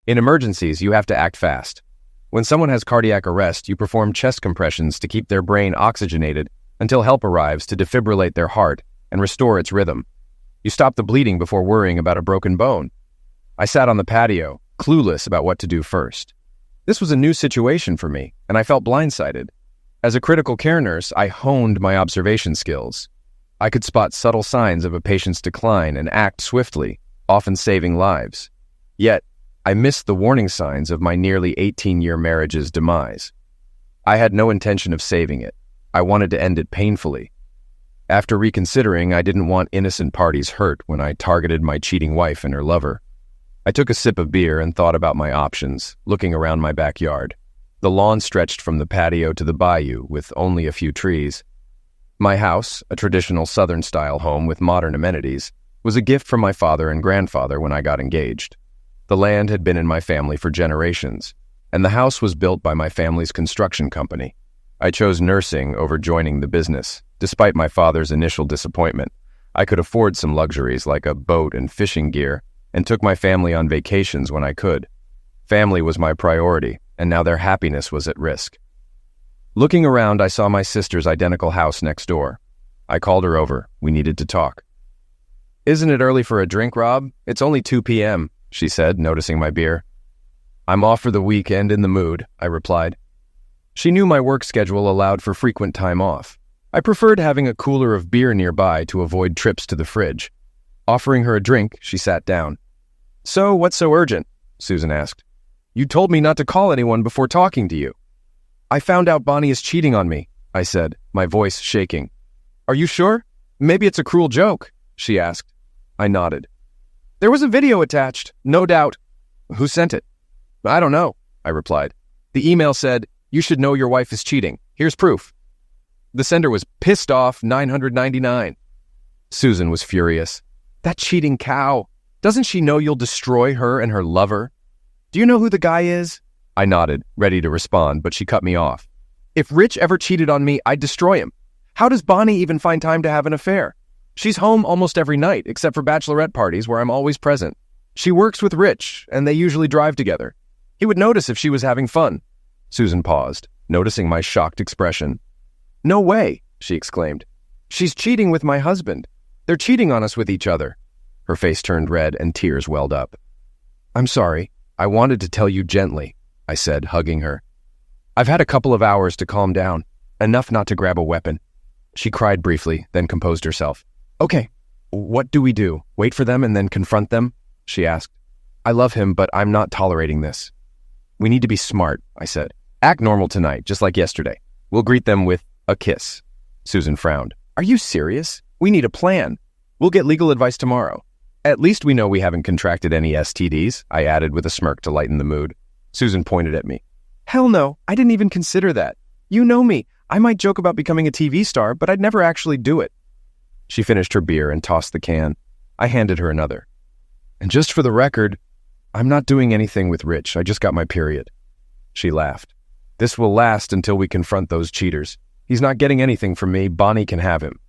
In emergencies, you have to act fast. When someone has cardiac arrest, you perform chest compressions to keep their brain oxygenated until help arrives to defibrillate their heart and restore its rhythm. You stop the bleeding before worrying about a broken bone. I sat on the patio, clueless about what to do first. This was a new situation for me, and I felt blindsided. As a critical care nurse, I honed my observation skills. I could spot subtle signs of a patient's decline and act swiftly, often saving lives. Yet, I missed the warning signs of my nearly 18-year marriage's demise. I had no intention of saving it. I wanted to end it painfully. After reconsidering, I didn't want innocent parties hurt when I targeted my cheating wife and her lover. I took a sip of beer and thought about my options, looking around my backyard. The lawn stretched from the patio to the bayou with only a few trees. My house, a traditional Southern-style home with modern amenities, was a gift from my father and grandfather when I got engaged. The land had been in my family for generations, and the house was built by my family's construction company. I chose nursing over joining the business. Despite my father's initial disappointment, I could afford some luxuries like a boat and fishing gear, and took my family on vacations when I could. Family was my priority, and now their happiness was at risk. Looking around, I saw my sister's identical house next door. I called her over. We needed to talk. "Isn't it early for a drink, Rob? It's only 2 p.m., she said, noticing my beer. "I'm off for the weekend in the mood," I replied. She knew my work schedule allowed for frequent time off. I preferred having a cooler of beer nearby to avoid trips to the fridge. Offering her a drink, she sat down. "So, what's so urgent?" Susan asked. "You told me not to call anyone before talking to you." "I found out Bonnie is cheating on me," I said, my voice shaking. "Are you sure? Maybe it's a cruel joke," she asked. I nodded. "There was a video attached, no doubt." "Who sent it?" "I don't know," I replied. "The email said, 'You should know your wife is cheating. Here's proof.' The sender was pissed off 999. Susan was furious. "That cheating cow. Doesn't she know you'll destroy her and her lover? Do you know who the guy is?" I nodded, ready to respond, but she cut me off. "If Rich ever cheated on me, I'd destroy him. How does Bonnie even find time to have an affair? She's home almost every night, except for bachelorette parties where I'm always present. She works with Rich, and they usually drive together. He would notice if she was having fun." Susan paused, noticing my shocked expression. "No way," she exclaimed. "She's cheating with my husband. They're cheating on us with each other." Her face turned red and tears welled up. "I'm sorry. I wanted to tell you gently," I said, hugging her. "I've had a couple of hours to calm down, enough not to grab a weapon." She cried briefly, then composed herself. "Okay, what do we do? Wait for them and then confront them?" she asked. "I love him, but I'm not tolerating this." "We need to be smart," I said. "Act normal tonight, just like yesterday. We'll greet them with a kiss." Susan frowned. "Are you serious? We need a plan. We'll get legal advice tomorrow. At least we know we haven't contracted any STDs, I added with a smirk to lighten the mood. Susan pointed at me. "Hell no, I didn't even consider that. You know me. I might joke about becoming a TV star, but I'd never actually do it." She finished her beer and tossed the can. I handed her another. "And just for the record, I'm not doing anything with Rich. I just got my period." She laughed. "This will last until we confront those cheaters. He's not getting anything from me. Bonnie can have him.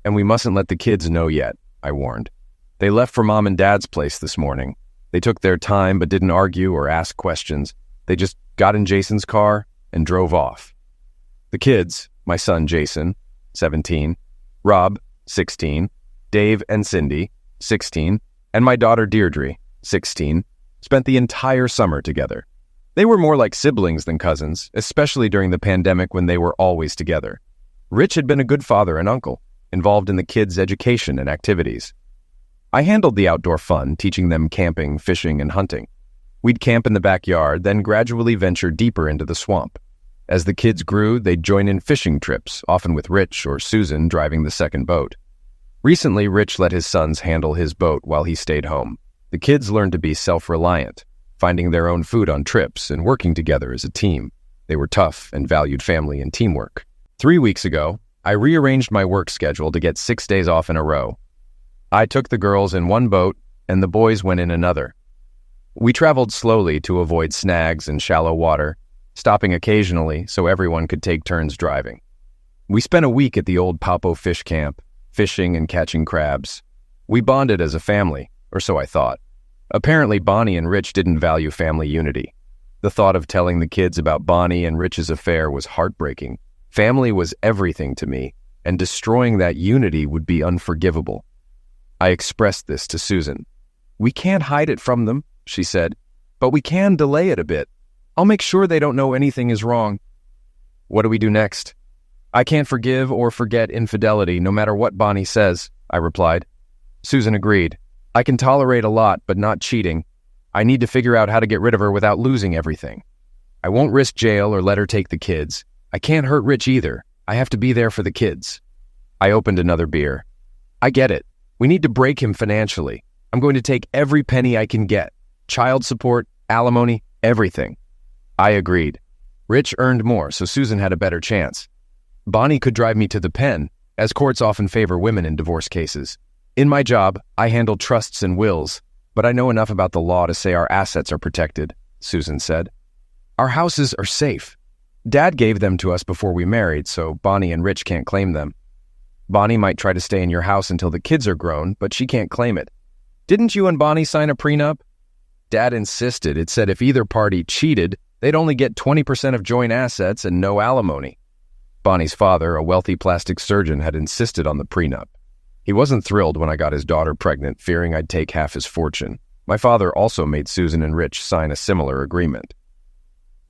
And we mustn't let the kids know yet," I warned. "They left for Mom and Dad's place this morning. They took their time but didn't argue or ask questions. They just got in Jason's car and drove off. The kids, my son Jason, 17, Rob, 16, Dave and Cindy, 16, and my daughter Deirdre, 16, spent the entire summer together. They were more like siblings than cousins, especially during the pandemic when they were always together. Rich had been a good father and uncle, involved in the kids' education and activities. I handled the outdoor fun, teaching them camping, fishing, and hunting. We'd camp in the backyard, then gradually venture deeper into the swamp. As the kids grew, they'd join in fishing trips, often with Rich or Susan driving the second boat. Recently, Rich let his sons handle his boat while he stayed home. The kids learned to be self-reliant, finding their own food on trips and working together as a team. They were tough and valued family and teamwork. 3 weeks ago, I rearranged my work schedule to get 6 days off in a row. I took the girls in one boat, and the boys went in another. We traveled slowly to avoid snags and shallow water, stopping occasionally so everyone could take turns driving. We spent a week at the old Papo fish camp, fishing and catching crabs. We bonded as a family, or so I thought. Apparently, Bonnie and Rich didn't value family unity. The thought of telling the kids about Bonnie and Rich's affair was heartbreaking. Family was everything to me, and destroying that unity would be unforgivable. I expressed this to Susan. "We can't hide it from them," she said, "but we can delay it a bit. I'll make sure they don't know anything is wrong." "What do we do next?" "I can't forgive or forget infidelity, no matter what Bonnie says," I replied. Susan agreed. "I can tolerate a lot, but not cheating. I need to figure out how to get rid of her without losing everything. I won't risk jail or let her take the kids. I can't hurt Rich either. I have to be there for the kids." I opened another beer. "I get it. We need to break him financially. I'm going to take every penny I can get. Child support, alimony, everything." I agreed. Rich earned more, so Susan had a better chance. Bonnie could drive me to the pen, as courts often favor women in divorce cases. In my job, I handle trusts and wills, but I know enough about the law to say our assets are protected, Susan said. "Our houses are safe. Dad gave them to us before we married, so Bonnie and Rich can't claim them. Bonnie might try to stay in your house until the kids are grown, but she can't claim it. Didn't you and Bonnie sign a prenup?" Dad insisted. It said if either party cheated, they'd only get 20% of joint assets and no alimony. Bonnie's father, a wealthy plastic surgeon, had insisted on the prenup. He wasn't thrilled when I got his daughter pregnant, fearing I'd take half his fortune. My father also made Susan and Rich sign a similar agreement.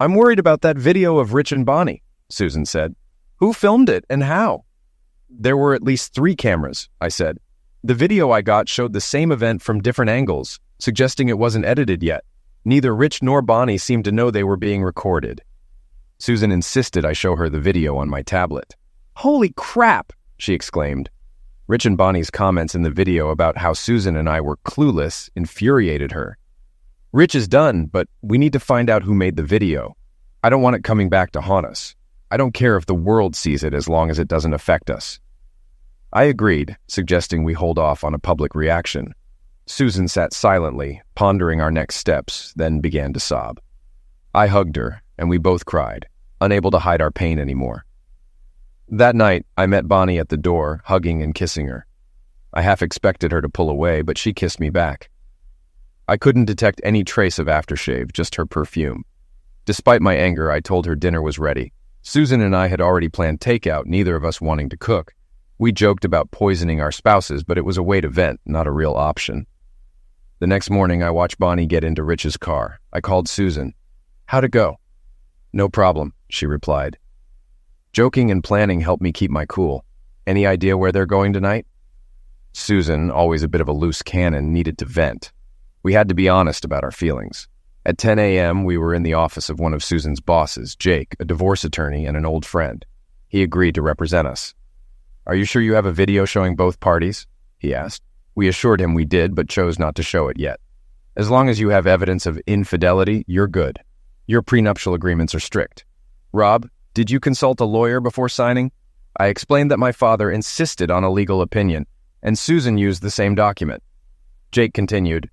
"I'm worried about that video of Rich and Bonnie," Susan said. "Who filmed it and how?" "There were at least 3 cameras," I said. "The video I got showed the same event from different angles, suggesting it wasn't edited yet. Neither Rich nor Bonnie seemed to know they were being recorded." Susan insisted I show her the video on my tablet. "Holy crap!" she exclaimed. Rich and Bonnie's comments in the video about how Susan and I were clueless infuriated her. "Rich is done, but we need to find out who made the video. I don't want it coming back to haunt us. I don't care if the world sees it as long as it doesn't affect us." I agreed, suggesting we hold off on a public reaction. Susan sat silently, pondering our next steps, then began to sob. I hugged her, and we both cried, unable to hide our pain anymore. That night, I met Bonnie at the door, hugging and kissing her. I half expected her to pull away, but she kissed me back. I couldn't detect any trace of aftershave, just her perfume. Despite my anger, I told her dinner was ready. Susan and I had already planned takeout, neither of us wanting to cook. We joked about poisoning our spouses, but it was a way to vent, not a real option. The next morning, I watched Bonnie get into Rich's car. I called Susan. "How'd it go?" "No problem," she replied. Joking and planning helped me keep my cool. "Any idea where they're going tonight?" Susan, always a bit of a loose cannon, needed to vent. We had to be honest about our feelings. At 10 a.m., we were in the office of one of Susan's bosses, Jake, a divorce attorney and an old friend. He agreed to represent us. "Are you sure you have a video showing both parties?" he asked. We assured him we did, but chose not to show it yet. "As long as you have evidence of infidelity, you're good. Your prenuptial agreements are strict. Rob, did you consult a lawyer before signing?" I explained that my father insisted on a legal opinion, and Susan used the same document. Jake continued,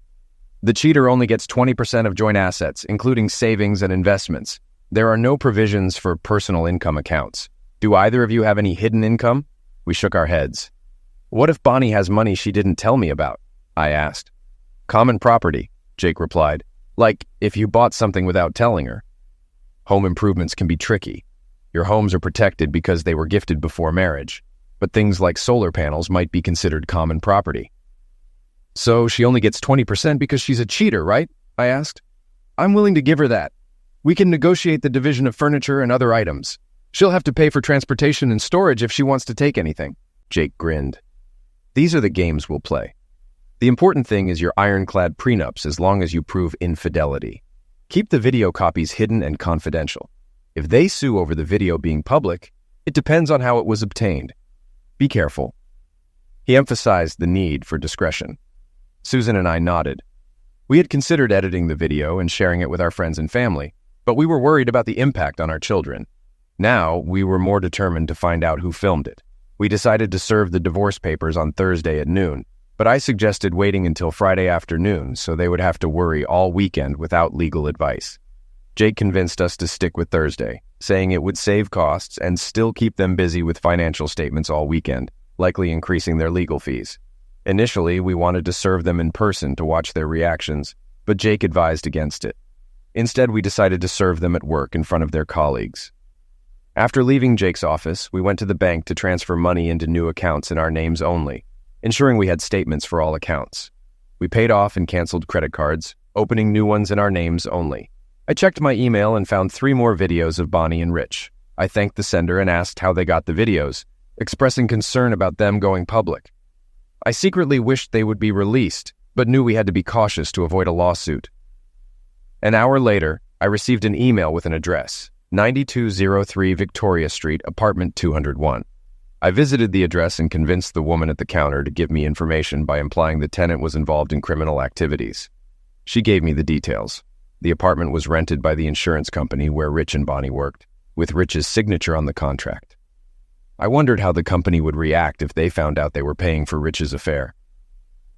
"The cheater only gets 20% of joint assets, including savings and investments. There are no provisions for personal income accounts. Do either of you have any hidden income?" We shook our heads. "What if Bonnie has money she didn't tell me about?" I asked. "Common property," Jake replied. "Like if you bought something without telling her." Home improvements can be tricky. Your homes are protected because they were gifted before marriage, but things like solar panels might be considered common property. "So she only gets 20% because she's a cheater, right?" I asked. "I'm willing to give her that. We can negotiate the division of furniture and other items. She'll have to pay for transportation and storage if she wants to take anything." Jake grinned. "These are the games we'll play. The important thing is your ironclad prenups as long as you prove infidelity. Keep the video copies hidden and confidential. If they sue over the video being public, it depends on how it was obtained. Be careful." He emphasized the need for discretion. Susan and I nodded. We had considered editing the video and sharing it with our friends and family, but we were worried about the impact on our children. Now, we were more determined to find out who filmed it. We decided to serve the divorce papers on Thursday at noon, but I suggested waiting until Friday afternoon so they would have to worry all weekend without legal advice. Jake convinced us to stick with Thursday, saying it would save costs and still keep them busy with financial statements all weekend, likely increasing their legal fees. Initially, we wanted to serve them in person to watch their reactions, but Jake advised against it. Instead, we decided to serve them at work in front of their colleagues. After leaving Jake's office, we went to the bank to transfer money into new accounts in our names only, ensuring we had statements for all accounts. We paid off and canceled credit cards, opening new ones in our names only. I checked my email and found 3 more videos of Bonnie and Rich. I thanked the sender and asked how they got the videos, expressing concern about them going public. I secretly wished they would be released, but knew we had to be cautious to avoid a lawsuit. An hour later, I received an email with an address, 9203 Victoria Street, apartment 201. I visited the address and convinced the woman at the counter to give me information by implying the tenant was involved in criminal activities. She gave me the details. The apartment was rented by the insurance company where Rich and Bonnie worked, with Rich's signature on the contract. I wondered how the company would react if they found out they were paying for Rich's affair.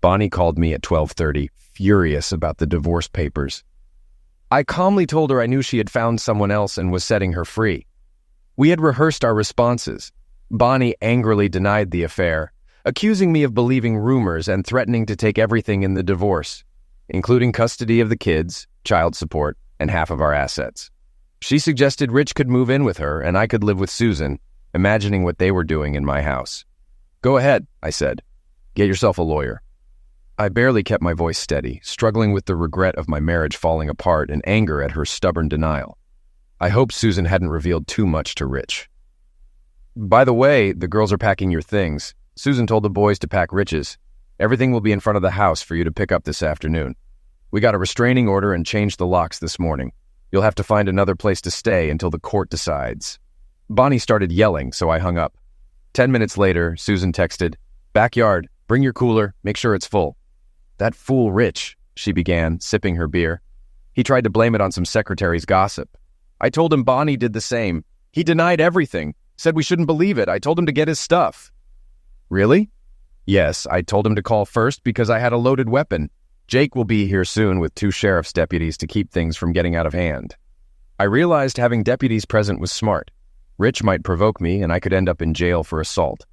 Bonnie called me at 12:30, furious about the divorce papers. I calmly told her I knew she had found someone else and was setting her free. We had rehearsed our responses. Bonnie angrily denied the affair, accusing me of believing rumors and threatening to take everything in the divorce, including custody of the kids, child support, and half of our assets. She suggested Rich could move in with her and I could live with Susan, imagining what they were doing in my house. Go ahead, I said. Get yourself a lawyer. I barely kept my voice steady, struggling with the regret of my marriage falling apart and anger at her stubborn denial. I hoped Susan hadn't revealed too much to Rich. By the way, the girls are packing your things. Susan told the boys to pack Rich's. Everything will be in front of the house for you to pick up this afternoon. We got a restraining order and changed the locks this morning. You'll have to find another place to stay until the court decides. Bonnie started yelling, so I hung up. 10 minutes later, Susan texted, "Backyard, bring your cooler, make sure it's full." "That fool Rich," she began, sipping her beer. "He tried to blame it on some secretary's gossip. I told him Bonnie did the same. He denied everything, said we shouldn't believe it. I told him to get his stuff." "Really?" "Yes, I told him to call first because I had a loaded weapon. Jake will be here soon with 2 sheriff's deputies to keep things from getting out of hand." I realized having deputies present was smart. Rich might provoke me and I could end up in jail for assault.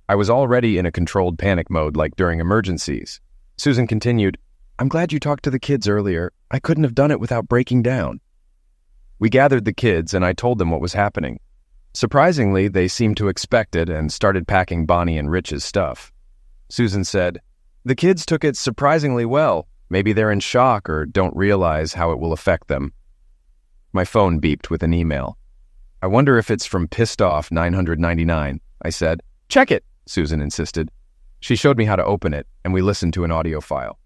I was already in a controlled panic mode like during emergencies. Susan continued, "I'm glad you talked to the kids earlier. I couldn't have done it without breaking down." We gathered the kids and I told them what was happening. Surprisingly, they seemed to expect it and started packing Bonnie and Rich's stuff. Susan said, "The kids took it surprisingly well. Maybe they're in shock or don't realize how it will affect them." My phone beeped with an email. "I wonder if it's from Pissed Off 999, I said. "Check it," Susan insisted. She showed me how to open it, and we listened to an audio file.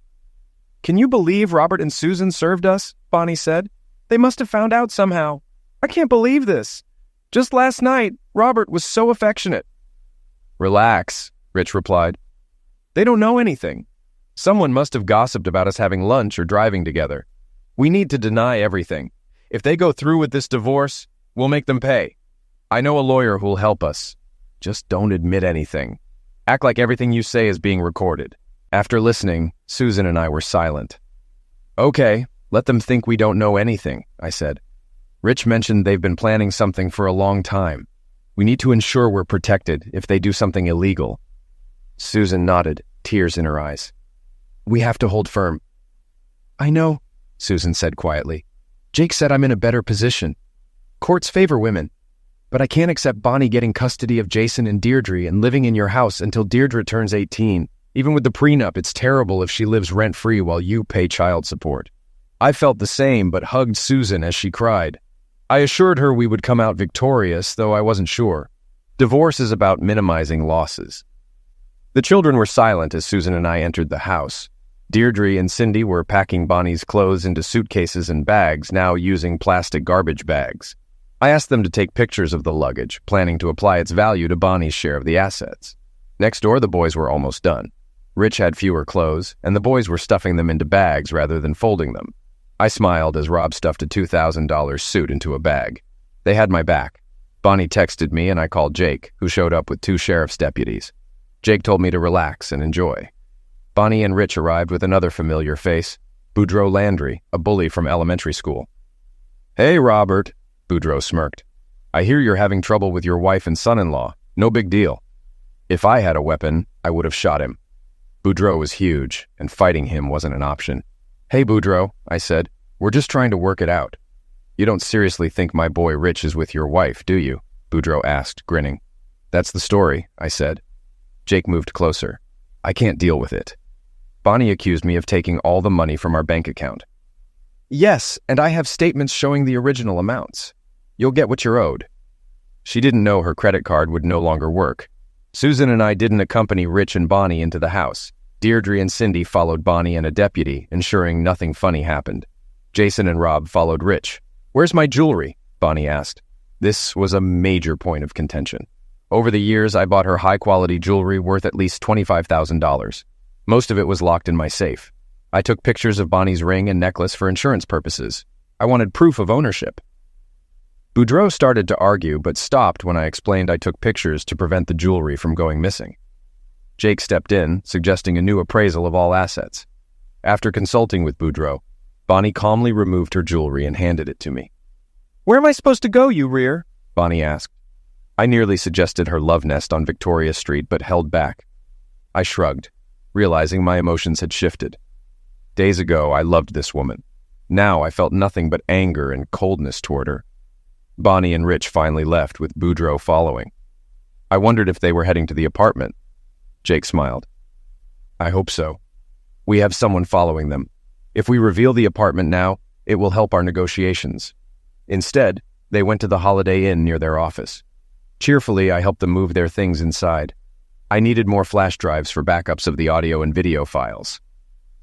"Can you believe Robert and Susan served us?" Bonnie said. "They must have found out somehow. I can't believe this. Just last night, Robert was so affectionate." "Relax," Rich replied. "They don't know anything. Someone must have gossiped about us having lunch or driving together. We need to deny everything. If they go through with this divorce, we'll make them pay. I know a lawyer who'll help us. Just don't admit anything. Act like everything you say is being recorded." After listening, Susan and I were silent. "Okay, let them think we don't know anything," I said. "Rich mentioned they've been planning something for a long time. We need to ensure we're protected if they do something illegal." Susan nodded, tears in her eyes. "We have to hold firm." "I know," Susan said quietly. "Jake said I'm in a better position. Courts favor women, but I can't accept Bonnie getting custody of Jason and Deirdre and living in your house until Deirdre turns 18. Even with the prenup, it's terrible if she lives rent-free while you pay child support." I felt the same, but hugged Susan as she cried. I assured her we would come out victorious, though I wasn't sure. Divorce is about minimizing losses. The children were silent as Susan and I entered the house. Deirdre and Cindy were packing Bonnie's clothes into suitcases and bags, now using plastic garbage bags. I asked them to take pictures of the luggage, planning to apply its value to Bonnie's share of the assets. Next door, the boys were almost done. Rich had fewer clothes, and the boys were stuffing them into bags rather than folding them. I smiled as Rob stuffed a $2,000 suit into a bag. They had my back. Bonnie texted me and I called Jake, who showed up with 2 sheriff's deputies. Jake told me to relax and enjoy. Bonnie and Rich arrived with another familiar face, Boudreaux Landry, a bully from elementary school. "Hey, Robert," Boudreaux smirked. "I hear you're having trouble with your wife and son-in-law. No big deal. If I had a weapon, I would have shot him." Boudreaux was huge, and fighting him wasn't an option. "Hey, Boudreaux," I said, "we're just trying to work it out." "You don't seriously think my boy Rich is with your wife, do you?" Boudreaux asked, grinning. "That's the story," I said. Jake moved closer. "I can't deal with it. Bonnie accused me of taking all the money from our bank account." "Yes, and I have statements showing the original amounts. You'll get what you're owed." She didn't know her credit card would no longer work. Susan and I didn't accompany Rich and Bonnie into the house. Deirdre and Cindy followed Bonnie and a deputy, ensuring nothing funny happened. Jason and Rob followed Rich. "Where's my jewelry?" Bonnie asked. This was a major point of contention. Over the years, I bought her high-quality jewelry worth at least $25,000. Most of it was locked in my safe. I took pictures of Bonnie's ring and necklace for insurance purposes. I wanted proof of ownership. Boudreaux started to argue, but stopped when I explained I took pictures to prevent the jewelry from going missing. Jake stepped in, suggesting a new appraisal of all assets. After consulting with Boudreaux, Bonnie calmly removed her jewelry and handed it to me. "Where am I supposed to go, you rear?" Bonnie asked. I nearly suggested her love nest on Victoria Street, but held back. I shrugged, realizing my emotions had shifted. Days ago, I loved this woman. Now I felt nothing but anger and coldness toward her. Bonnie and Rich finally left, with Boudreaux following. I wondered if they were heading to the apartment. Jake smiled. "I hope so. We have someone following them. If we reveal the apartment now, it will help our negotiations." Instead, they went to the Holiday Inn near their office. Cheerfully, I helped them move their things inside. I needed more flash drives for backups of the audio and video files.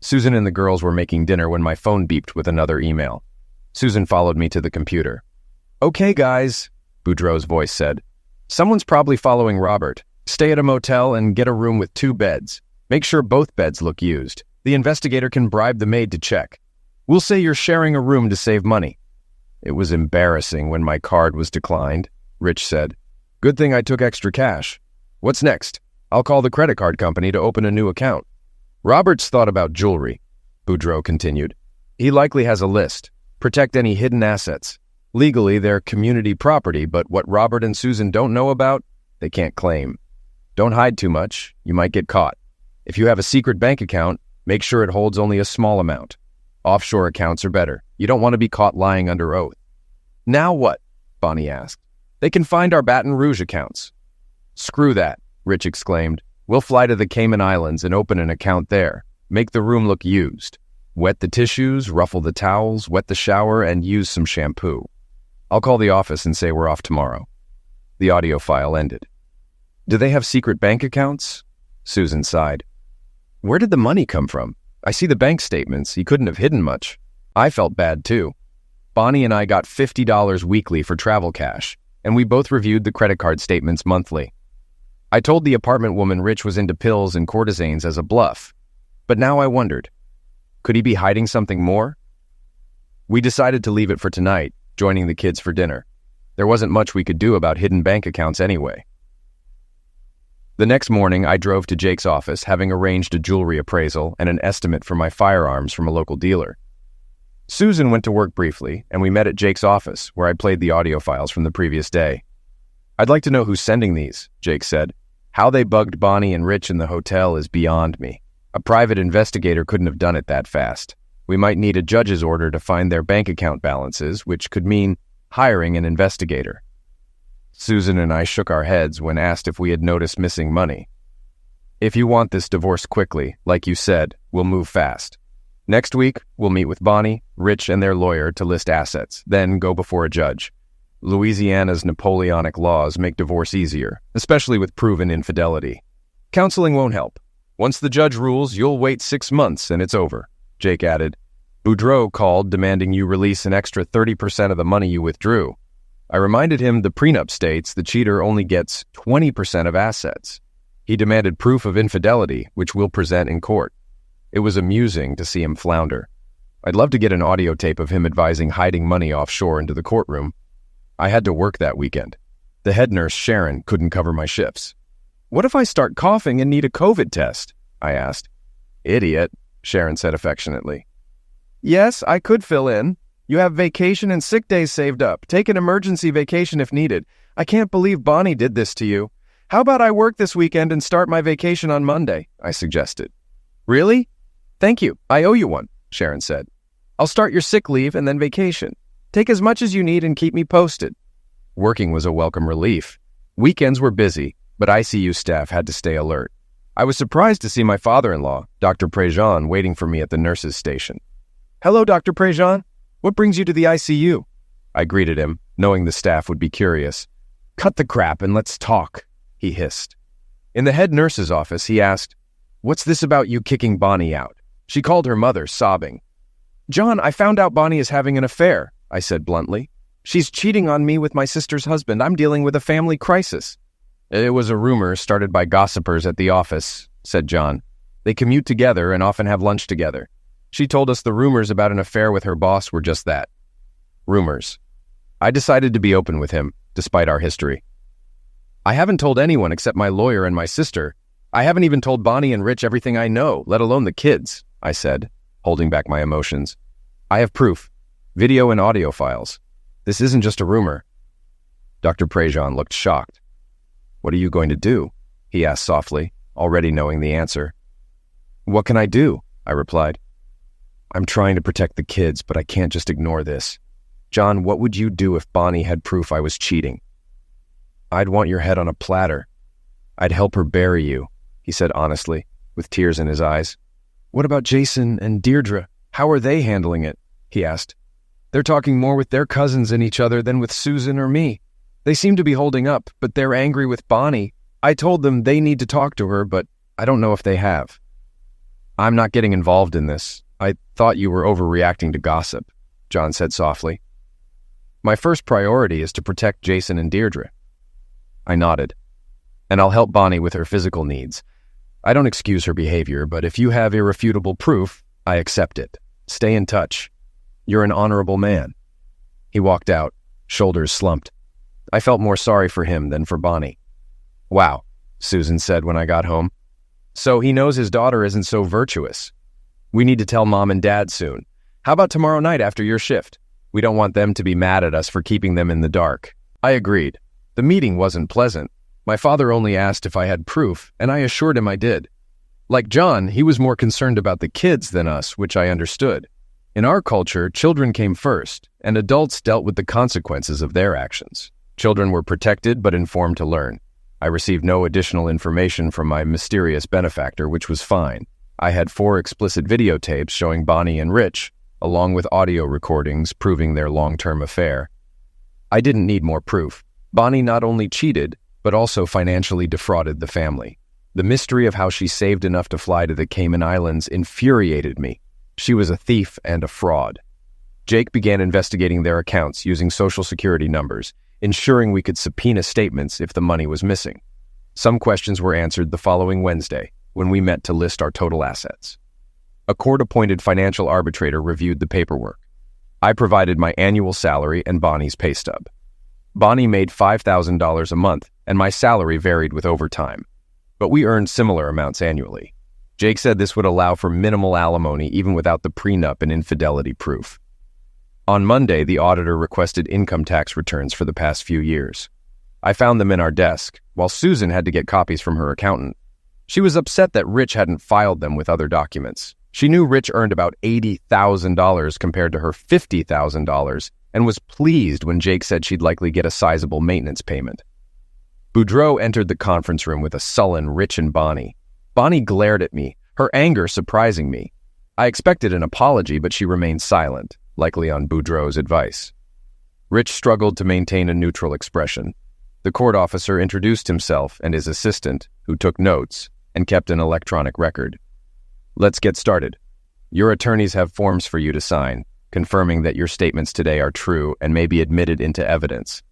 Susan and the girls were making dinner when my phone beeped with another email. Susan followed me to the computer. "Okay, guys," Boudreaux's voice said. "Someone's probably following Robert. Stay at a motel and get a room with 2 beds. Make sure both beds look used. The investigator can bribe the maid to check. We'll say you're sharing a room to save money." "It was embarrassing when my card was declined," Rich said. "Good thing I took extra cash. What's next? I'll call the credit card company to open a new account." "Robert's thought about jewelry," Boudreaux continued. "He likely has a list. Protect any hidden assets. Legally, they're community property, but what Robert and Susan don't know about, they can't claim. Don't hide too much. You might get caught. If you have a secret bank account, make sure it holds only a small amount. Offshore accounts are better. You don't want to be caught lying under oath." "Now what?" Bonnie asked. "They can find our Baton Rouge accounts." "Screw that," Rich exclaimed. "We'll fly to the Cayman Islands and open an account there. Make the room look used. Wet the tissues, ruffle the towels, wet the shower, and use some shampoo. I'll call the office and say we're off tomorrow." The audio file ended. "Do they have secret bank accounts?" Susan sighed. "Where did the money come from? I see the bank statements. He couldn't have hidden much." I felt bad too. Bonnie and I got $50 weekly for travel cash, and we both reviewed the credit card statements monthly. I told the apartment woman Rich was into pills and courtesans as a bluff, but now I wondered, could he be hiding something more? We decided to leave it for tonight, joining the kids for dinner. There wasn't much we could do about hidden bank accounts anyway. The next morning, I drove to Jake's office, having arranged a jewelry appraisal and an estimate for my firearms from a local dealer. Susan went to work briefly, and we met at Jake's office, where I played the audio files from the previous day. "I'd like to know who's sending these," Jake said. "How they bugged Bonnie and Rich in the hotel is beyond me. A private investigator couldn't have done it that fast. We might need a judge's order to find their bank account balances, which could mean hiring an investigator." Susan and I shook our heads when asked if we had noticed missing money. "If you want this divorce quickly, like you said, we'll move fast. Next week, we'll meet with Bonnie, Rich, and their lawyer to list assets, then go before a judge. Louisiana's Napoleonic laws make divorce easier, especially with proven infidelity. Counseling won't help. Once the judge rules, you'll wait 6 months and it's over," Jake added. "Boudreaux called demanding you release an extra 30% of the money you withdrew. I reminded him the prenup states the cheater only gets 20% of assets. He demanded proof of infidelity, which we'll present in court. It was amusing to see him flounder. I'd love to get an audio tape of him advising hiding money offshore into the courtroom. I had to work that weekend. The head nurse, Sharon, couldn't cover my shifts. "What if I start coughing and need a COVID test?" I asked. "Idiot," Sharon said affectionately. "Yes, I could fill in. You have vacation and sick days saved up. Take an emergency vacation if needed. I can't believe Bonnie did this to you. How about I work this weekend and start my vacation on Monday?" I suggested. Really? Thank you. I owe you one, Sharon said. I'll start your sick leave and then vacation. Take as much as you need and keep me posted. Working was a welcome relief. Weekends were busy, but ICU staff had to stay alert. I was surprised to see my father-in-law, Dr. Prejean, waiting for me at the nurse's station. Hello, Dr. Prejean. What brings you to the ICU? I greeted him, knowing the staff would be curious. Cut the crap and let's talk, he hissed. In the head nurse's office, he asked, What's this about you kicking Bonnie out? She called her mother, sobbing. John, I found out Bonnie is having an affair, I said bluntly. She's cheating on me with my sister's husband. I'm dealing with a family crisis. It was a rumor started by gossipers at the office, said John. They commute together and often have lunch together. She told us the rumors about an affair with her boss were just that. Rumors. I decided to be open with him, despite our history. I haven't told anyone except my lawyer and my sister. I haven't even told Bonnie and Rich everything I know, let alone the kids, I said, holding back my emotions. I have proof. Video and audio files. This isn't just a rumor. Dr. Prejean looked shocked. What are you going to do? He asked softly, already knowing the answer. What can I do? I replied. I'm trying to protect the kids, but I can't just ignore this. John, what would you do if Bonnie had proof I was cheating? I'd want your head on a platter. I'd help her bury you, he said honestly, with tears in his eyes. What about Jason and Deirdre? How are they handling it? He asked. They're talking more with their cousins and each other than with Susan or me. They seem to be holding up, but they're angry with Bonnie. I told them they need to talk to her, but I don't know if they have. I'm not getting involved in this. I thought you were overreacting to gossip, John said softly. My first priority is to protect Jason and Deirdre. I nodded. And I'll help Bonnie with her physical needs. I don't excuse her behavior, but if you have irrefutable proof, I accept it. Stay in touch. You're an honorable man. He walked out, shoulders slumped. I felt more sorry for him than for Bonnie. Wow, Susan said when I got home. So he knows his daughter isn't so virtuous. We need to tell Mom and Dad soon. How about tomorrow night after your shift? We don't want them to be mad at us for keeping them in the dark. I agreed. The meeting wasn't pleasant. My father only asked if I had proof, and I assured him I did. Like John, he was more concerned about the kids than us, which I understood. In our culture, children came first, and adults dealt with the consequences of their actions. Children were protected but informed to learn. I received no additional information from my mysterious benefactor, which was fine. I had 4 explicit videotapes showing Bonnie and Rich, along with audio recordings proving their long-term affair. I didn't need more proof. Bonnie not only cheated, but also financially defrauded the family. The mystery of how she saved enough to fly to the Cayman Islands infuriated me. She was a thief and a fraud. Jake began investigating their accounts using Social Security numbers, ensuring we could subpoena statements if the money was missing. Some questions were answered the following Wednesday, when we met to list our total assets. A court-appointed financial arbitrator reviewed the paperwork. I provided my annual salary and Bonnie's pay stub. Bonnie made $5,000 a month, and my salary varied with overtime. But we earned similar amounts annually. Jake said this would allow for minimal alimony even without the prenup and infidelity proof. On Monday, the auditor requested income tax returns for the past few years. I found them in our desk, while Susan had to get copies from her accountant. She was upset that Rich hadn't filed them with other documents. She knew Rich earned about $80,000 compared to her $50,000 and was pleased when Jake said she'd likely get a sizable maintenance payment. Boudreaux entered the conference room with a sullen Rich and Bonnie. Bonnie glared at me, her anger surprising me. I expected an apology, but she remained silent, likely on Boudreaux's advice. Rich struggled to maintain a neutral expression. The court officer introduced himself and his assistant, who took notes and kept an electronic record. Let's get started. Your attorneys have forms for you to sign, confirming that your statements today are true and may be admitted into evidence.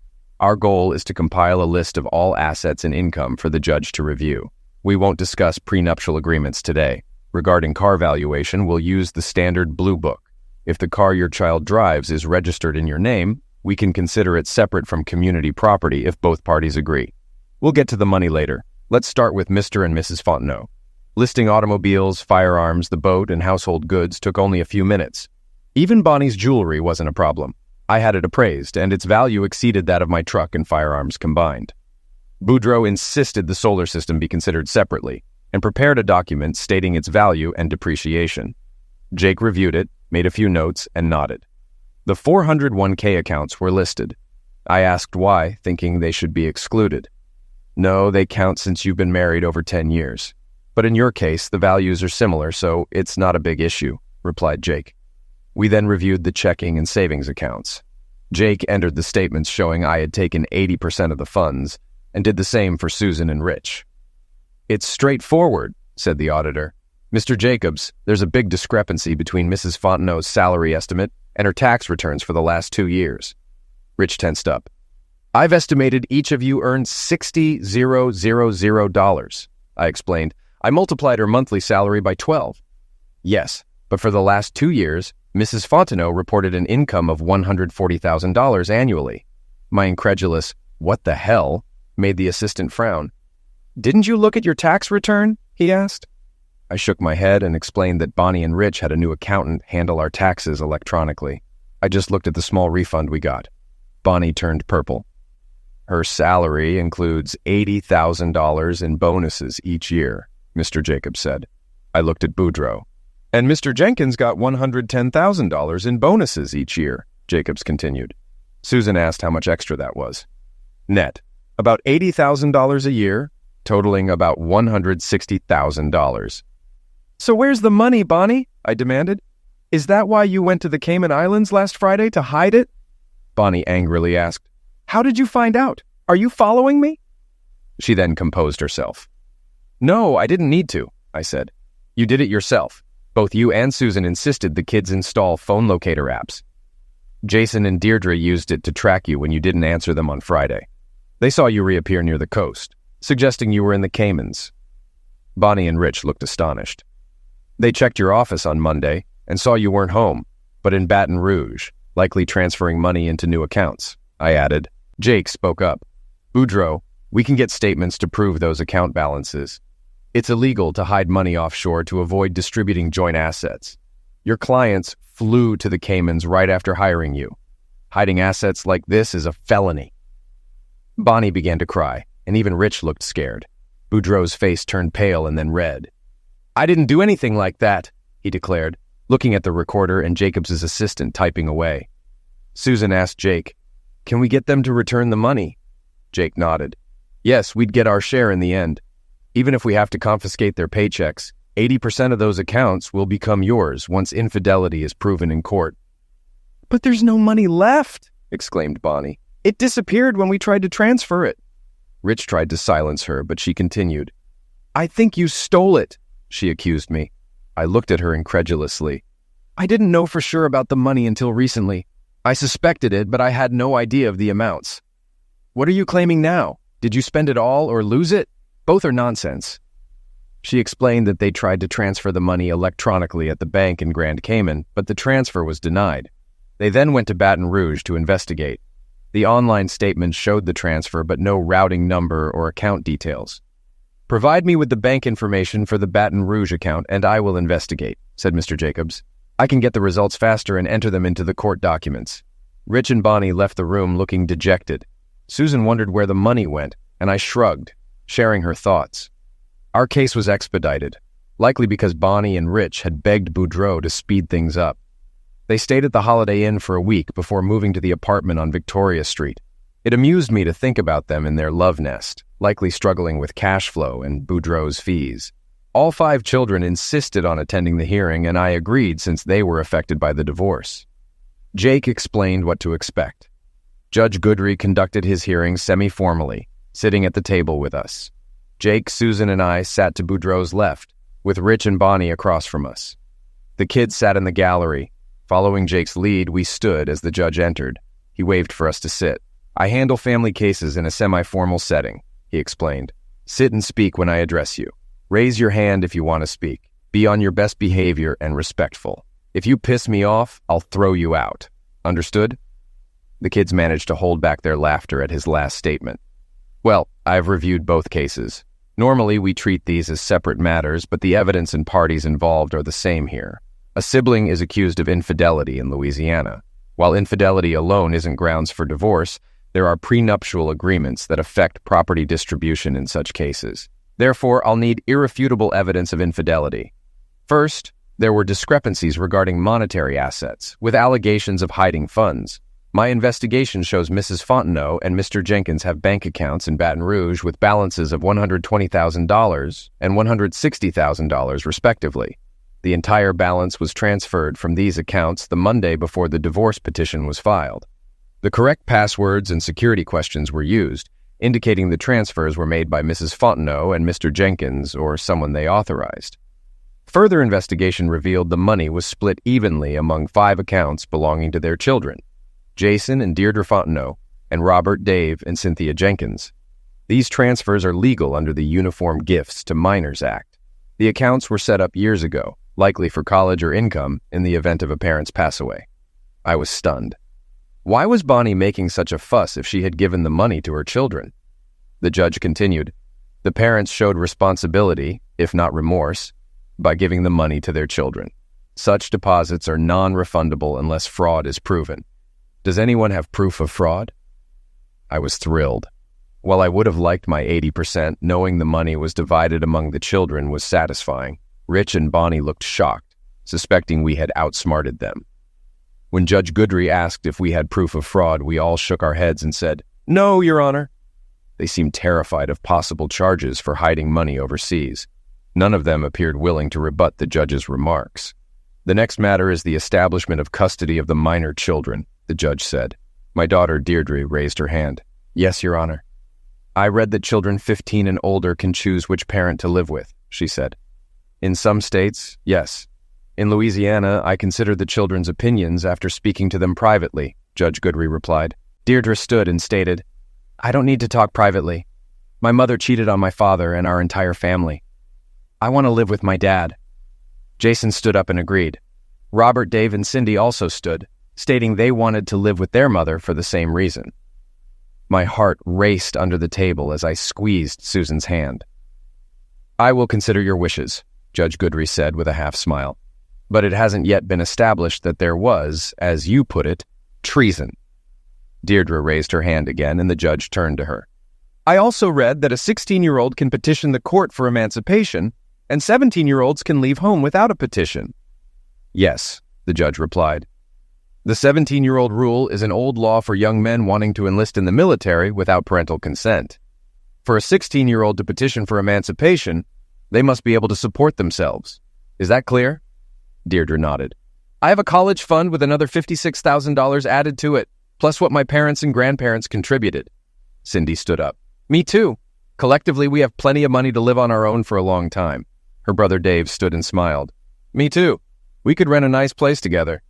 Our goal is to compile a list of all assets and income for the judge to review. We won't discuss prenuptial agreements today. Regarding car valuation, we'll use the standard Blue Book. If the car your child drives is registered in your name, we can consider it separate from community property if both parties agree. We'll get to the money later. Let's start with Mr. and Mrs. Fontenot. Listing automobiles, firearms, the boat, and household goods took only a few minutes. Even Bonnie's jewelry wasn't a problem. I had it appraised, and its value exceeded that of my truck and firearms combined. Boudreaux insisted the solar system be considered separately. and prepared a document stating its value and depreciation. Jake reviewed it, made a few notes, and nodded. The 401k accounts were listed. I asked why, thinking they should be excluded. No, they count since you've been married over 10 years. But in your case, the values are similar, so it's not a big issue, replied Jake. We then reviewed the checking and savings accounts. Jake entered the statements showing I had taken 80% of the funds, and did the same for Susan and Rich. It's straightforward, said the auditor. Mr. Jacobs, there's a big discrepancy between Mrs. Fontenot's salary estimate and her tax returns for the last 2 years. Rich tensed up. I've estimated each of you earned $60,000, I explained. I multiplied her monthly salary by 12. Yes, but for the last 2 years, Mrs. Fontenot reported an income of $140,000 annually. My incredulous, "What the hell?" made the assistant frown. Didn't you look at your tax return? He asked. I shook my head and explained that Bonnie and Rich had a new accountant handle our taxes electronically. I just looked at the small refund we got. Bonnie turned purple. Her salary includes $80,000 in bonuses each year, Mr. Jacobs said. I looked at Boudreaux. And Mr. Jenkins got $110,000 in bonuses each year, Jacobs continued. Susan asked how much extra that was. Net, about $80,000 a year, totaling about $160,000. So where's the money, Bonnie? I demanded. Is that why you went to the Cayman Islands last Friday to hide it? Bonnie angrily asked, How did you find out? Are you following me? She then composed herself. No, I didn't need to, I said. You did it yourself. Both you and Susan insisted the kids install phone locator apps. Jason and Deirdre used it to track you when you didn't answer them on Friday. They saw you reappear near the coast, suggesting you were in the Caymans. Bonnie and Rich looked astonished. They checked your office on Monday and saw you weren't home, but in Baton Rouge, likely transferring money into new accounts, I added. Jake spoke up. Boudreaux, we can get statements to prove those account balances. It's illegal to hide money offshore to avoid distributing joint assets. Your clients flew to the Caymans right after hiring you. Hiding assets like this is a felony. Bonnie began to cry, and even Rich looked scared. Boudreaux's face turned pale and then red. I didn't do anything like that, he declared, looking at the recorder and Jacobs' assistant typing away. Susan asked Jake, Can we get them to return the money? Jake nodded. Yes, we'd get our share in the end. Even if we have to confiscate their paychecks, 80% of those accounts will become yours once infidelity is proven in court. But there's no money left, exclaimed Bonnie. It disappeared when we tried to transfer it. Rich tried to silence her, but she continued. I think you stole it, she accused me. I looked at her incredulously. I didn't know for sure about the money until recently. I suspected it, but I had no idea of the amounts. What are you claiming now? Did you spend it all or lose it? Both are nonsense. She explained that they tried to transfer the money electronically at the bank in Grand Cayman, but the transfer was denied. They then went to Baton Rouge to investigate. The online statement showed the transfer, but no routing number or account details. Provide me with the bank information for the Baton Rouge account, and I will investigate, said Mr. Jacobs. I can get the results faster and enter them into the court documents. Rich and Bonnie left the room looking dejected. Susan wondered where the money went, and I shrugged, sharing her thoughts. Our case was expedited, likely because Bonnie and Rich had begged Boudreaux to speed things up. They stayed at the Holiday Inn for a week before moving to the apartment on Victoria Street. It amused me to think about them in their love nest, likely struggling with cash flow and Boudreaux's fees. All 5 children insisted on attending the hearing, and I agreed since they were affected by the divorce. Jake explained what to expect. Judge Goodry conducted his hearing semi-formally, sitting at the table with us. Jake, Susan, and I sat to Boudreaux's left, with Rich and Bonnie across from us. The kids sat in the gallery. Following Jake's lead, we stood as the judge entered. He waved for us to sit. I handle family cases in a semi-formal setting, he explained. Sit and speak when I address you. Raise your hand if you want to speak. Be on your best behavior and respectful. If you piss me off, I'll throw you out. Understood? The kids managed to hold back their laughter at his last statement. Well, I've reviewed both cases. Normally, we treat these as separate matters, but the evidence and parties involved are the same here. A sibling is accused of infidelity in Louisiana. While infidelity alone isn't grounds for divorce, there are prenuptial agreements that affect property distribution in such cases. Therefore, I'll need irrefutable evidence of infidelity. First, there were discrepancies regarding monetary assets, with allegations of hiding funds. My investigation shows Mrs. Fontenot and Mr. Jenkins have bank accounts in Baton Rouge with balances of $120,000 and $160,000 respectively. The entire balance was transferred from these accounts the Monday before the divorce petition was filed. The correct passwords and security questions were used, indicating the transfers were made by Mrs. Fontenot and Mr. Jenkins or someone they authorized. Further investigation revealed the money was split evenly among 5 accounts belonging to their children, Jason and Deirdre Fontenot, and Robert, Dave, and Cynthia Jenkins. These transfers are legal under the Uniform Gifts to Minors Act. The accounts were set up years ago, likely for college or income in the event of a parent's pass away. I was stunned. Why was Bonnie making such a fuss if she had given the money to her children? The judge continued, the parents showed responsibility, if not remorse, by giving the money to their children. Such deposits are non-refundable unless fraud is proven. Does anyone have proof of fraud? I was thrilled. While I would have liked my 80%, knowing the money was divided among the children was satisfying. Rich and Bonnie looked shocked, suspecting we had outsmarted them. When Judge Goodry asked if we had proof of fraud, we all shook our heads and said, "No, Your Honor." They seemed terrified of possible charges for hiding money overseas. None of them appeared willing to rebut the judge's remarks. The next matter is the establishment of custody of the minor children, the judge said. My daughter Deirdre raised her hand. Yes, Your Honor. I read that children 15 and older can choose which parent to live with, she said. In some states, yes. In Louisiana, I considered the children's opinions after speaking to them privately, Judge Goodry replied. Deirdre stood and stated, I don't need to talk privately. My mother cheated on my father and our entire family. I want to live with my dad. Jason stood up and agreed. Robert, Dave, and Cindy also stood, stating they wanted to live with their mother for the same reason. My heart raced under the table as I squeezed Susan's hand. I will consider your wishes, Judge Goodry said with a half smile. But it hasn't yet been established that there was, as you put it, treason. Deirdre raised her hand again, and the judge turned to her. I also read that a 16-year-old can petition the court for emancipation, and 17-year-olds can leave home without a petition. Yes, the judge replied. The 17-year-old rule is an old law for young men wanting to enlist in the military without parental consent. For a 16-year-old to petition for emancipation, they must be able to support themselves. Is that clear? Deirdre nodded. I have a college fund with another $56,000 added to it, plus what my parents and grandparents contributed. Cindy stood up. Me too. Collectively, we have plenty of money to live on our own for a long time. Her brother Dave stood and smiled. Me too. We could rent a nice place together.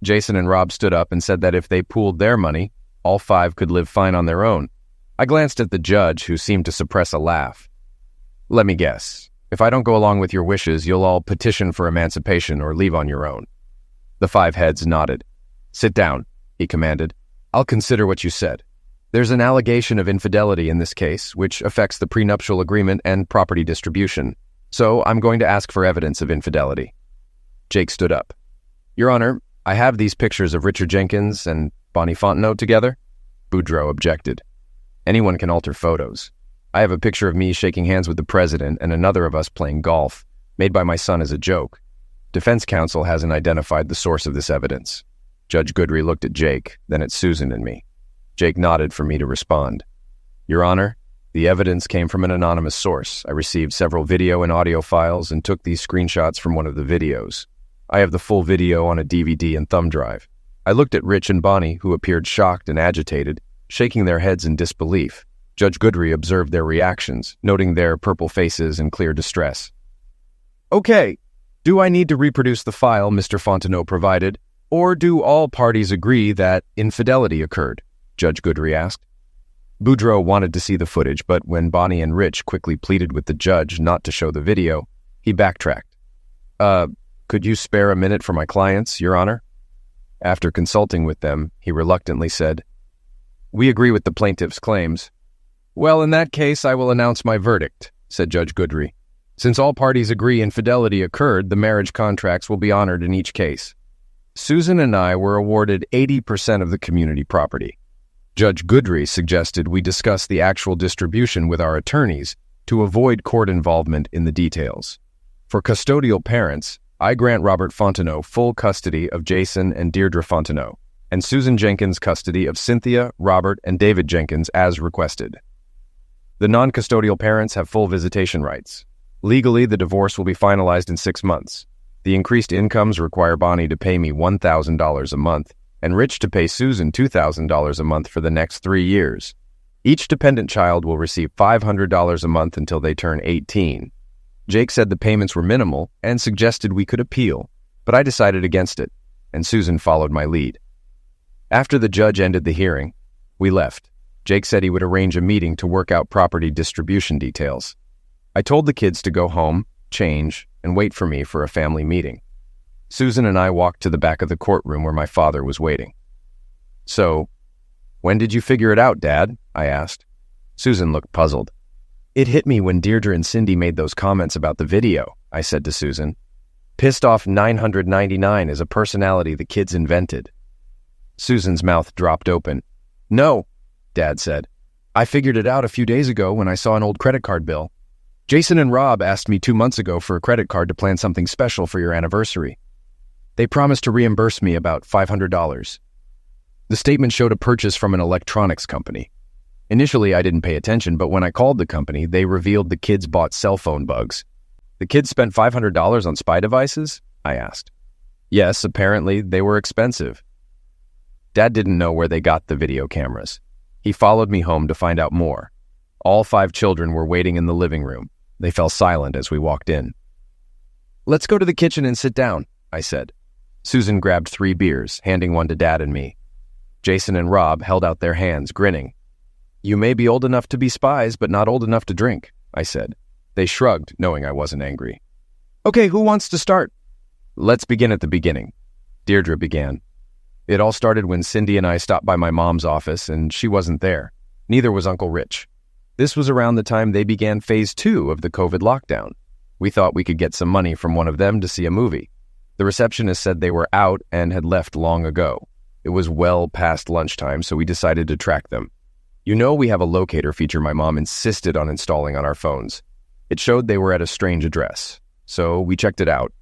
Jason and Rob stood up and said that if they pooled their money, all 5 could live fine on their own. I glanced at the judge, who seemed to suppress a laugh. Let me guess. If I don't go along with your wishes, you'll all petition for emancipation or leave on your own. The 5 heads nodded. Sit down, he commanded. I'll consider what you said. There's an allegation of infidelity in this case, which affects the prenuptial agreement and property distribution. So I'm going to ask for evidence of infidelity. Jake stood up. Your Honor, I have these pictures of Richard Jenkins and Bonnie Fontenot together. Boudreaux objected. Anyone can alter photos. I have a picture of me shaking hands with the president and another of us playing golf, made by my son as a joke. Defense counsel hasn't identified the source of this evidence. Judge Goodry looked at Jake, then at Susan and me. Jake nodded for me to respond. Your Honor, the evidence came from an anonymous source. I received several video and audio files and took these screenshots from one of the videos. I have the full video on a DVD and thumb drive. I looked at Rich and Bonnie, who appeared shocked and agitated, shaking their heads in disbelief. Judge Goodry observed their reactions, noting their purple faces and clear distress. Okay, do I need to reproduce the file Mr. Fontenot provided, or do all parties agree that infidelity occurred? Judge Goodry asked. Boudreaux wanted to see the footage, but when Bonnie and Rich quickly pleaded with the judge not to show the video, he backtracked. Could you spare a minute for my clients, Your Honor? After consulting with them, he reluctantly said, We agree with the plaintiff's claims. Well, in that case, I will announce my verdict, said Judge Goodry. Since all parties agree infidelity occurred, the marriage contracts will be honored in each case. Susan and I were awarded 80% of the community property. Judge Goodry suggested we discuss the actual distribution with our attorneys, to avoid court involvement in the details. For custodial parents, I grant Robert Fontenot full custody of Jason and Deirdre Fontenot, and Susan Jenkins custody of Cynthia, Robert, and David Jenkins as requested. The non-custodial parents have full visitation rights. Legally, the divorce will be finalized in 6 months. The increased incomes require Bonnie to pay me $1,000 a month, and Rich to pay Susan $2,000 a month for the next 3 years. Each dependent child will receive $500 a month until they turn 18. Jake said the payments were minimal and suggested we could appeal, but I decided against it, and Susan followed my lead. After the judge ended the hearing, we left. Jake said he would arrange a meeting to work out property distribution details. I told the kids to go home, change, and wait for me for a family meeting. Susan and I walked to the back of the courtroom where my father was waiting. "So, when did you figure it out, Dad?" I asked. Susan looked puzzled. "It hit me when Deirdre and Cindy made those comments about the video," I said to Susan. "Pissed Off 999 is a personality the kids invented." Susan's mouth dropped open. "No," Dad said. "I figured it out a few days ago when I saw an old credit card bill. Jason and Rob asked me 2 months ago for a credit card to plan something special for your anniversary. They promised to reimburse me about $500. The statement showed a purchase from an electronics company. Initially, I didn't pay attention, but when I called the company, they revealed the kids bought cell phone bugs. The kids spent $500 on spy devices? I asked. Yes, apparently they were expensive. Dad didn't know where they got the video cameras. He followed me home to find out more. All 5 children were waiting in the living room. They fell silent as we walked in. "Let's go to the kitchen and sit down," I said. Susan grabbed 3 beers, handing one to Dad and me. Jason and Rob held out their hands, grinning. "You may be old enough to be spies, but not old enough to drink," I said. They shrugged, knowing I wasn't angry. "Okay, who wants to start?" "Let's begin at the beginning." Deirdre began. "It all started when Cindy and I stopped by my mom's office, and she wasn't there. Neither was Uncle Rich. This was around the time they began phase 2 of the COVID lockdown. We thought we could get some money from one of them to see a movie. The receptionist said they were out and had left long ago. It was well past lunchtime, so we decided to track them. You know, we have a locator feature my mom insisted on installing on our phones. It showed they were at a strange address, so we checked it out.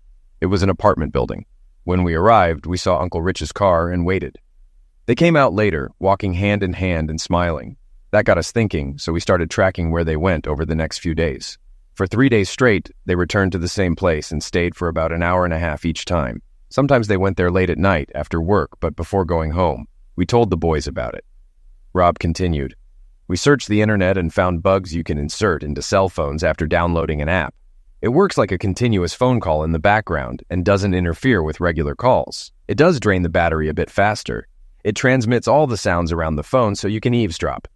It was an apartment building. When we arrived, we saw Uncle Rich's car and waited. They came out later, walking hand in hand and smiling. That got us thinking, so we started tracking where they went over the next few days. For 3 days straight, they returned to the same place and stayed for about an hour and a half each time. Sometimes they went there late at night after work, but before going home. We told the boys about it. Rob continued. "We searched the internet and found bugs you can insert into cell phones after downloading an app. It works like a continuous phone call in the background and doesn't interfere with regular calls. It does drain the battery a bit faster. It transmits all the sounds around the phone so you can eavesdrop.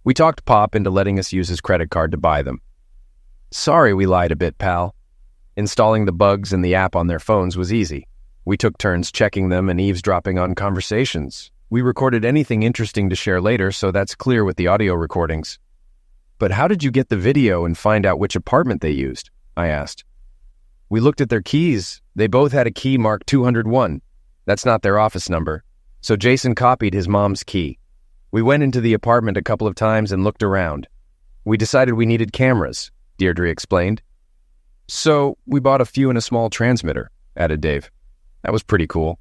We talked Pop into letting us use his credit card to buy them." "Sorry we lied a bit, pal." Installing the bugs and the app on their phones was easy. We took turns checking them and eavesdropping on conversations. We recorded anything interesting to share later, so that's clear with the audio recordings. "But how did you get the video and find out which apartment they used?" I asked. "We looked at their keys. They both had a key marked 201. That's not their office number. So Jason copied his mom's key. We went into the apartment a couple of times and looked around. We decided we needed cameras," Deirdre explained. "So we bought a few and a small transmitter," added Dave. "That was pretty cool."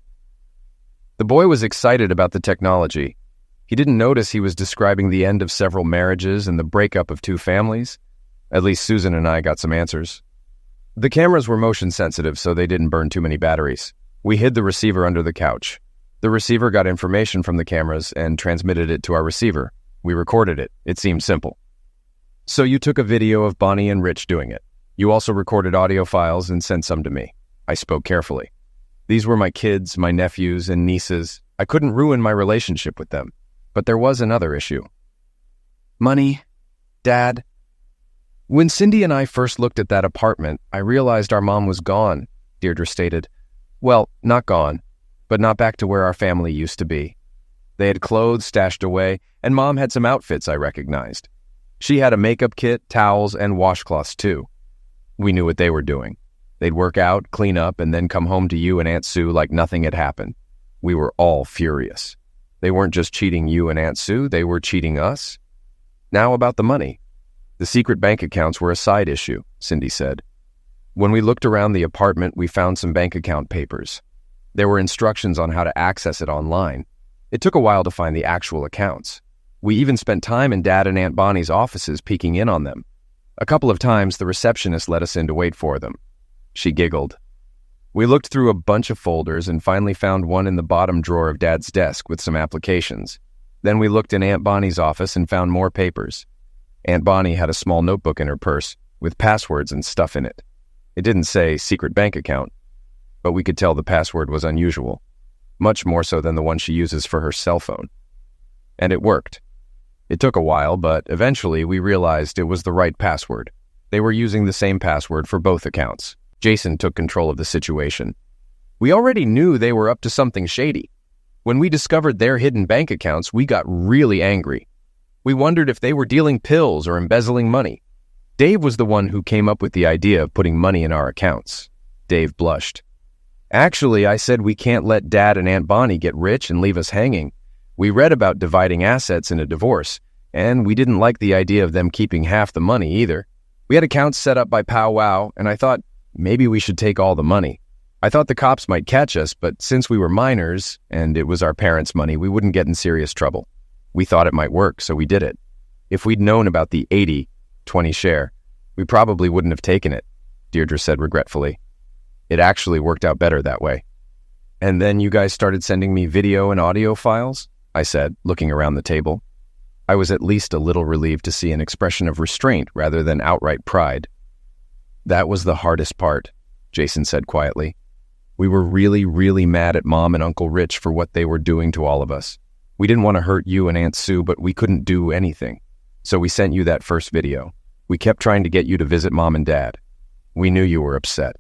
The boy was excited about the technology. He didn't notice he was describing the end of several marriages and the breakup of 2 families. At least Susan and I got some answers. The cameras were motion sensitive, so they didn't burn too many batteries. We hid the receiver under the couch. The receiver got information from the cameras and transmitted it to our receiver. We recorded it. It seemed simple. "So you took a video of Bonnie and Rich doing it. You also recorded audio files and sent some to me." I spoke carefully. "These were my kids, my nephews, and nieces. I couldn't ruin my relationship with them. But there was another issue. Money, Dad. When Cindy and I first looked at that apartment, I realized our mom was gone," Deirdre stated. "Well, not gone, but not back to where our family used to be. They had clothes stashed away, and Mom had some outfits I recognized. She had a makeup kit, towels, and washcloths too. We knew what they were doing. They'd work out, clean up, and then come home to you and Aunt Sue like nothing had happened. We were all furious. They weren't just cheating you and Aunt Sue, they were cheating us. Now about the money. The secret bank accounts were a side issue, Cindy said. When we looked around the apartment, we found some bank account papers. There were instructions on how to access it online. It took a while to find the actual accounts. We even spent time in Dad and Aunt Bonnie's offices peeking in on them. A couple of times, the receptionist let us in to wait for them. She giggled. We looked through a bunch of folders and finally found one in the bottom drawer of Dad's desk with some applications. Then we looked in Aunt Bonnie's office and found more papers. Aunt Bonnie had a small notebook in her purse with passwords and stuff in it. It didn't say secret bank account, but we could tell the password was unusual, much more so than the one she uses for her cell phone. And it worked. It took a while, but eventually we realized it was the right password. They were using the same password for both accounts. Jason took control of the situation. We already knew they were up to something shady. When we discovered their hidden bank accounts, we got really angry. We wondered if they were dealing pills or embezzling money. Dave was the one who came up with the idea of putting money in our accounts. Dave blushed. Actually, I said we can't let Dad and Aunt Bonnie get rich and leave us hanging. We read about dividing assets in a divorce, and we didn't like the idea of them keeping half the money either. We had accounts set up by Powwow, and I thought maybe we should take all the money. I thought the cops might catch us, but since we were minors, and it was our parents' money, we wouldn't get in serious trouble. We thought it might work, so we did it. If we'd known about the 80-20 share, we probably wouldn't have taken it, Deirdre said regretfully. It actually worked out better that way. And then you guys started sending me video and audio files? I said, looking around the table. I was at least a little relieved to see an expression of restraint rather than outright pride. That was the hardest part, Jason said quietly. We were really, really mad at Mom and Uncle Rich for what they were doing to all of us. We didn't want to hurt you and Aunt Sue, but we couldn't do anything. So we sent you that first video. We kept trying to get you to visit Mom and Dad. We knew you were upset.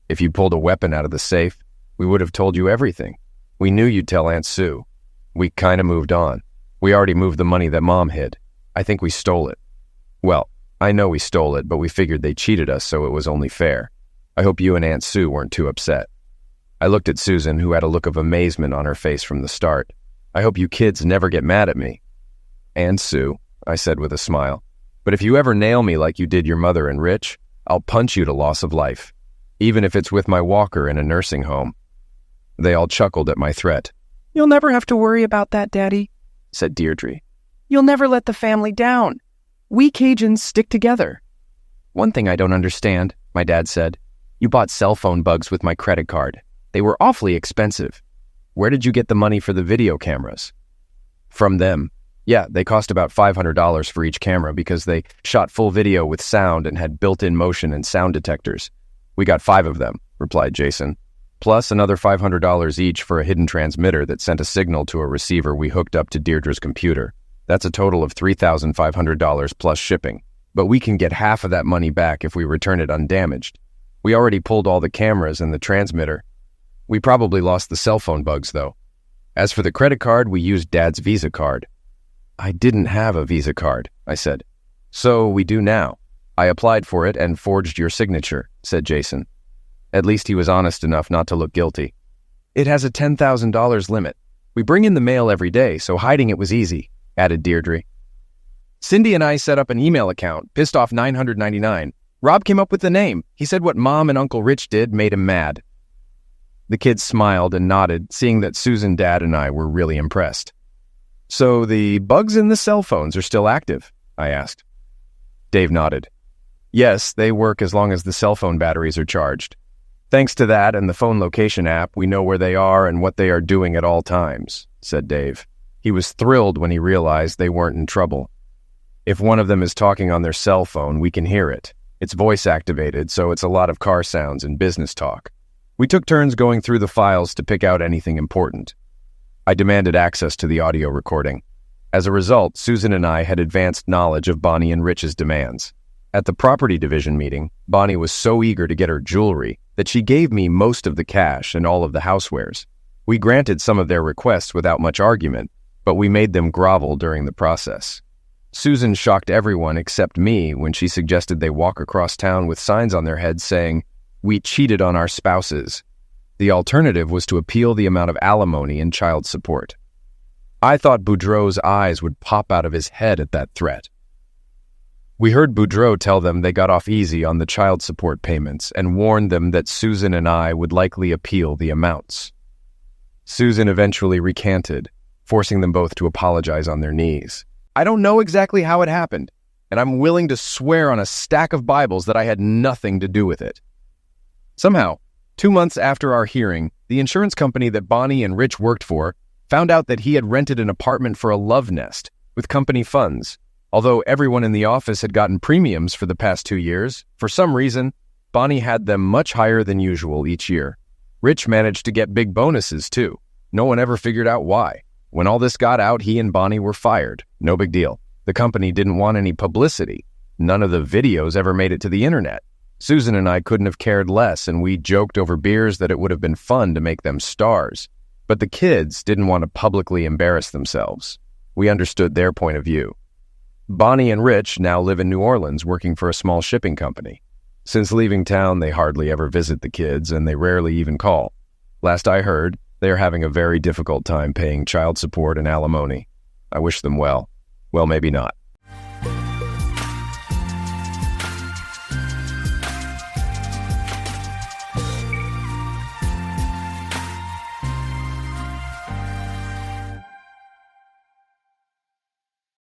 If you pulled a weapon out of the safe, we would have told you everything. We knew you'd tell Aunt Sue. We kind of moved on. We already moved the money that Mom hid. I think we stole it. Well, I know we stole it, but we figured they cheated us, so it was only fair. I hope you and Aunt Sue weren't too upset. I looked at Susan, who had a look of amazement on her face from the start. I hope you kids never get mad at me. And Sue, I said with a smile. But if you ever nail me like you did your mother and Rich, I'll punch you to loss of life, even if it's with my walker in a nursing home. They all chuckled at my threat. You'll never have to worry about that, Daddy, said Deirdre. You'll never let the family down. We Cajuns stick together. One thing I don't understand, my dad said. You bought cell phone bugs with my credit card. They were awfully expensive. Where did you get the money for the video cameras? From them. Yeah, they cost about $500 for each camera because they shot full video with sound and had built-in motion and sound detectors. We got 5 of them, replied Jason, plus another $500 each for a hidden transmitter that sent a signal to a receiver we hooked up to Deirdre's computer. That's a total of $3,500 plus shipping, but we can get half of that money back if we return it undamaged. We already pulled all the cameras and the transmitter. We probably lost the cell phone bugs, though. As for the credit card, we used Dad's Visa card. I didn't have a Visa card, I said. So we do now. I applied for it and forged your signature, said Jason. At least he was honest enough not to look guilty. It has a $10,000 limit. We bring in the mail every day, so hiding it was easy, added Deirdre. Cindy and I set up an email account, pissed off 999. Rob came up with the name. He said what Mom and Uncle Rich did made him mad. The kids smiled and nodded, seeing that Susan, Dad, and I were really impressed. So the bugs in the cell phones are still active? I asked. Dave nodded. Yes, they work as long as the cell phone batteries are charged. Thanks to that and the phone location app, we know where they are and what they are doing at all times, said Dave. He was thrilled when he realized they weren't in trouble. If one of them is talking on their cell phone, we can hear it. It's voice-activated, so it's a lot of car sounds and business talk. We took turns going through the files to pick out anything important. I demanded access to the audio recording. As a result, Susan and I had advanced knowledge of Bonnie and Rich's demands. At the property division meeting, Bonnie was so eager to get her jewelry that she gave me most of the cash and all of the housewares. We granted some of their requests without much argument, but we made them grovel during the process. Susan shocked everyone except me when she suggested they walk across town with signs on their heads saying, "We cheated on our spouses." The alternative was to appeal the amount of alimony and child support. I thought Boudreaux's eyes would pop out of his head at that threat. We heard Boudreaux tell them they got off easy on the child support payments and warned them that Susan and I would likely appeal the amounts. Susan eventually recanted, forcing them both to apologize on their knees. I don't know exactly how it happened, and I'm willing to swear on a stack of Bibles that I had nothing to do with it. Somehow, 2 months after our hearing, the insurance company that Bonnie and Rich worked for found out that he had rented an apartment for a love nest with company funds. Although everyone in the office had gotten premiums for the past 2 years, for some reason, Bonnie had them much higher than usual each year. Rich managed to get big bonuses, too. No one ever figured out why. When all this got out, he and Bonnie were fired. No big deal. The company didn't want any publicity. None of the videos ever made it to the internet. Susan and I couldn't have cared less, and we joked over beers that it would have been fun to make them stars. But the kids didn't want to publicly embarrass themselves. We understood their point of view. Bonnie and Rich now live in New Orleans working for a small shipping company. Since leaving town, they hardly ever visit the kids, and they rarely even call. Last I heard, they are having a very difficult time paying child support and alimony. I wish them well. Well, maybe not.